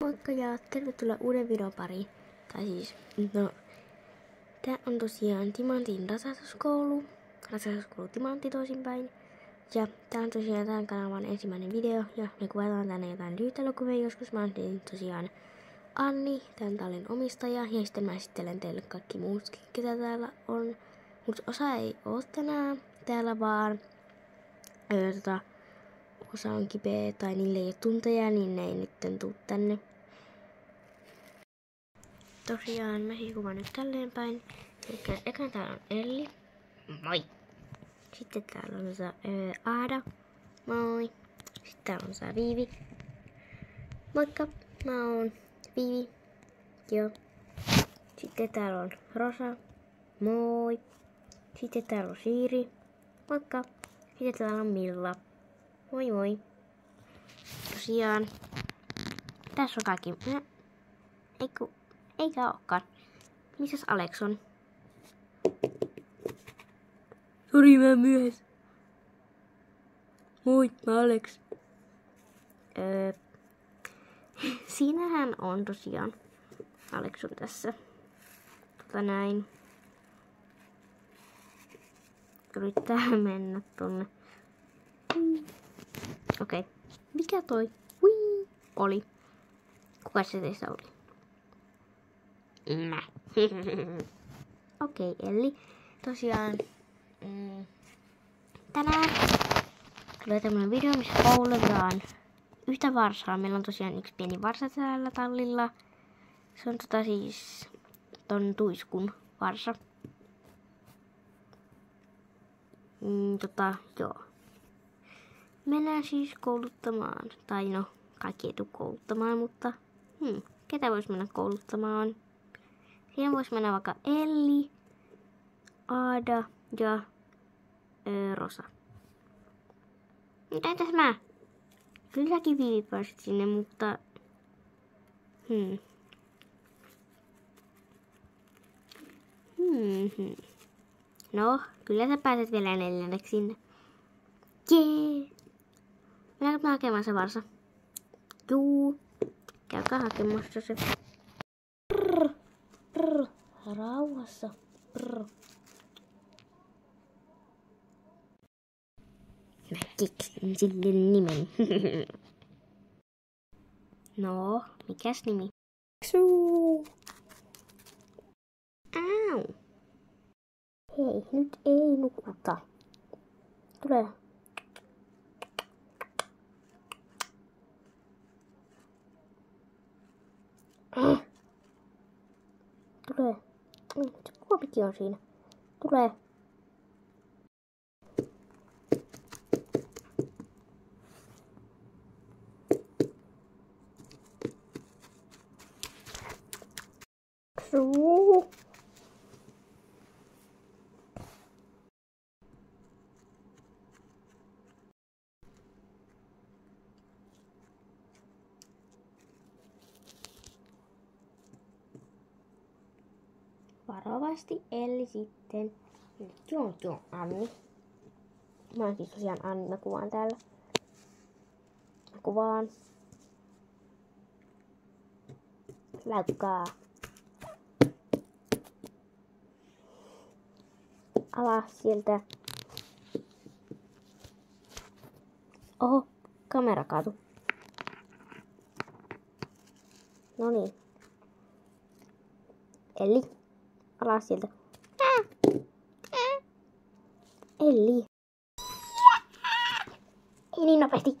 Moikka ja tervetuloa uuden videon pariin. Tai siis, tää on tosiaan Timantin ratsastuskoulu. Ratsastuskoulu Timantti toisinpäin. Ja tää on tosiaan tämän kanavan ensimmäinen video. Ja me kuvataan tänne jotain lyhytelokuvia joskus. Mä oon tosiaan Anni, tämän tallin omistaja. Ja sitten mä esittelen teille kaikki muutkin, ketä täällä on. Mut osa ei oo tänään täällä vaan. Osa on kipeä tai niille ei ole tunteja, niin ne ei nyt tuu tänne. Tosiaan mä kuvan nyt tälleen päin. Eli ekan täällä on Elli. Moi! Sitten täällä on Aada. Moi! Sitten täällä on Viivi. Moikka! Mä oon Viivi. Joo. Sitten täällä on Rosa. Moi! Sitten täällä on Siiri. Moikka! Sitten täällä on Milla. Moi moi! Tosiaan, tässä on kaikki. Eikä olekaan. Missäs Alex on? Sori, mä myöhässä. Moi, mä Alex. Siinähän on tosiaan. Alex on tässä. Näin. Yrittää mennä tonne. Okei. Mikä toi? Oli. Kuka se teistä oli? Mä. Okei, Elli. Tosiaan tänään tulee tämmönen video, missä koulutetaan yhtä varsaa. Meillä on tosiaan yksi pieni varsa täällä tallilla. Se on siis ton tuiskun varsa. Joo. Mennään siis kouluttamaan. Tai no, kaikki ei tule kouluttamaan, mutta ketä vois mennä kouluttamaan? Siihen vois mennä vaikka Elli, Aada ja Rosa. Mutta entäs mä? Kylläkin Viivi pääsit sinne, mutta No, kyllä sä pääset vielä 4. sinne. Jee! Mennäänkö mä hakemaan se varsa? Juu. Käykää hakemassa se. Rauhassa. Mä keksin sille nimen. No, mikäs nimi? Suu. Au. Hei, nyt ei nukuta. Tule. Tule. Se kuopikin on siinä. Tule. Suu. Varovasti Elli sitten. Joo, Anni. Mä oon siis tosiaan Anni, mä kuvaan täällä. Mä kuvaan. Läykkaa. Alas sieltä. Oho, kamera kaatu. Noniin. Elli. Alas sieltä. Elli. Ei niin nopeasti.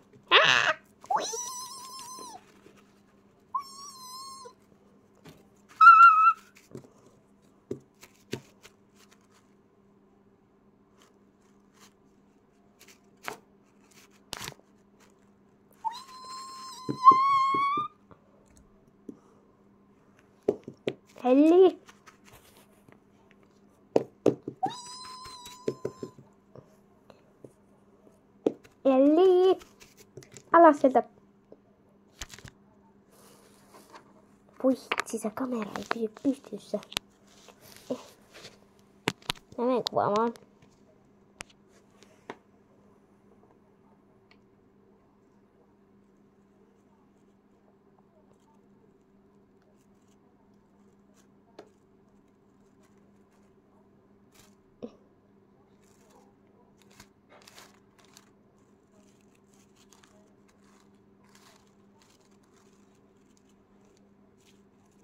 Elli. Elli. Alas sieltä. Vitsi, se kamera ei pysy pystyssä. Mä menen kuvaamaan.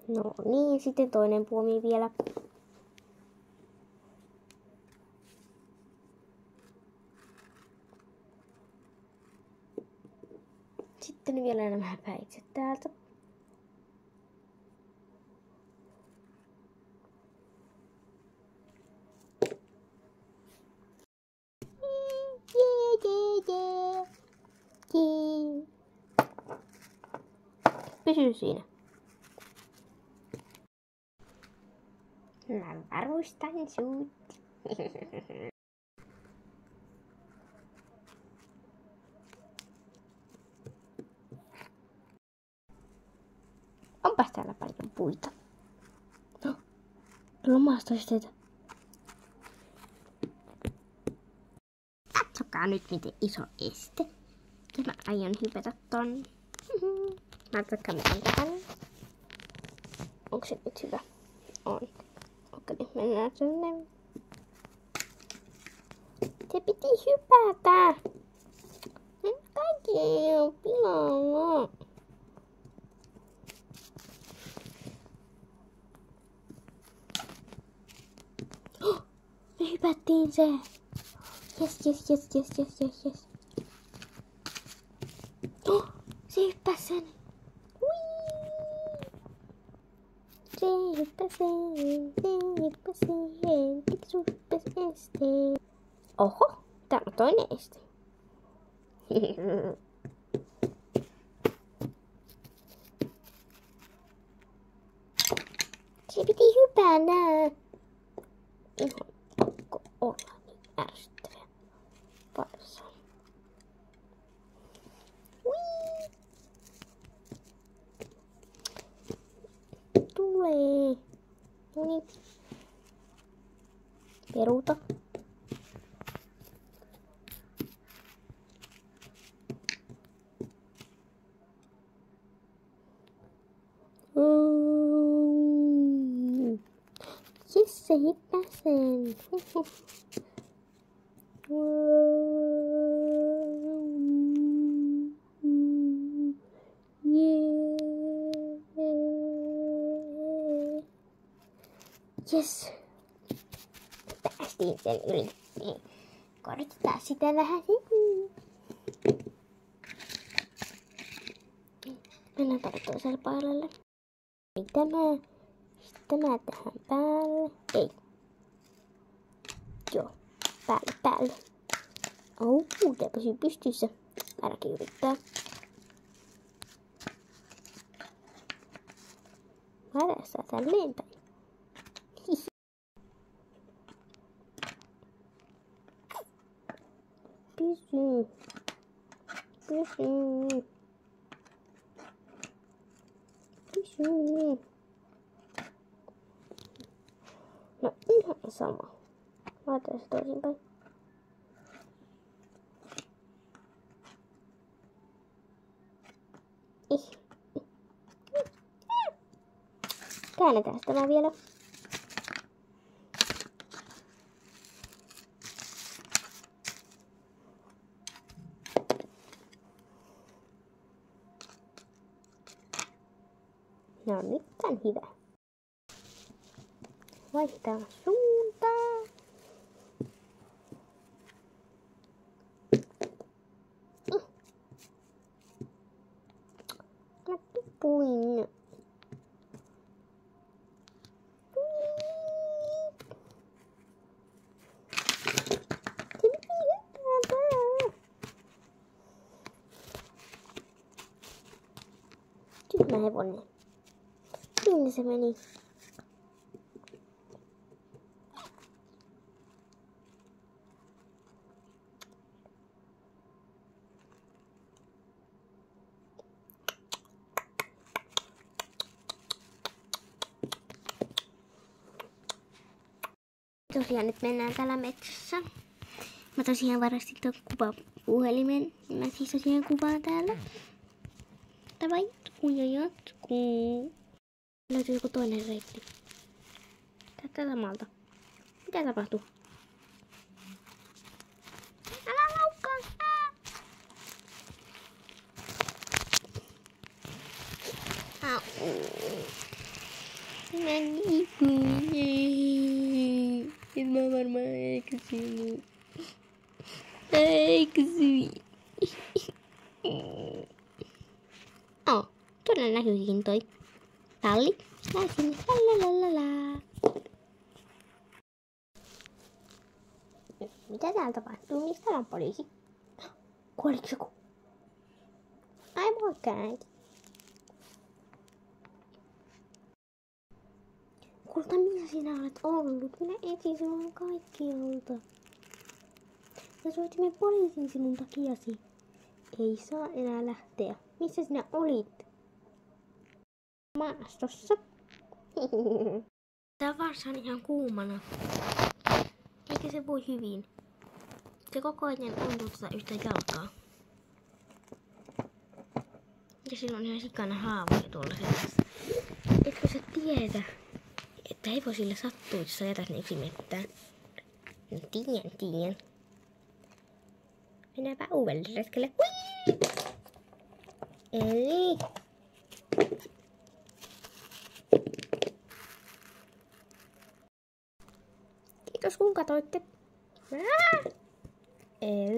No niin, sitten toinen puomi vielä. Sitten vielä nämä häpäikset täältä. Pysy siinä. Mä varustan sut. Onpas täällä paljon puita. No, lomastosteita. Katsokaa nyt miten iso este. Ja mä aion hypätä tonne. Mä otan kameran tähän. Onko se nyt hyvä? On. Okei, mennään sinne. Se piti hypätä. Nyt kaikki ei oo pilalla. Me hypättiin se. Yes. Se hyppäs sen. Se hyppäs sen. Piksu hyppäs esteen. Oho, tää on toinen este. Se piti hypätä. Ihan pakko olla niin ärsyttävä. Varsa. Tulee. Noniin. Peruuta. Jes, se hyppäsen. Jes. Päästiin sen yli. Korotetaan sitä vähän. Mennään tuonne toiselle pailalle. Tämä tähän päälle. Ei. Joo. Päälle. Tää pysyy pystyssä. Ainakin yrittää. Varassa tälleen päin. Pysyy. No ihan sama. Laitetaan se toisinpäin. Käännetään tämä vielä. No nyt on hyvä. Vaihdetaan suuntaa. Mä tipuin. Tyhmä hevonen. Minne se meni? Tosiaan nyt mennään täällä metsässä. Mä tosiaan varastin tuon kuvapuhelimen. Mä siis tosiaan kuvaan täällä. Tämä jatkuu. Löytyy joku toinen reitti. Tätä samalta. Mitä tapahtuu? Älä laukkaa! Mä liikuin. Et mä varmaan eksyin. Eksyin. Todella näkyykin toi talli. Näin sinne. Lalalala. Mitä täällä tapahtuu? Miksi täällä on poliisi? Kuoliko joku? Ai moikka äiti. Kulta, mitä sinä olet ollut? Minä etsin sinua kaikkialta. Ja soitimme poliisin sinun takiasi. Ei saa enää lähteä. Missä sinä olit? Maastossa. Tää varsa on ihan kuumana. Eikä se voi hyvin. Se koko ajan on tuota yhtä jalkaa. Ja sillä on ihan sikana haavoja tuolla selässä. Etkö sä tiedä, että hevosille sattuu, jos sä jätät ne yksin mettään? No tiedän. Mennäänpä uudelle retkelle. Hui! Eli... Kiitos kun katoitte. Eli...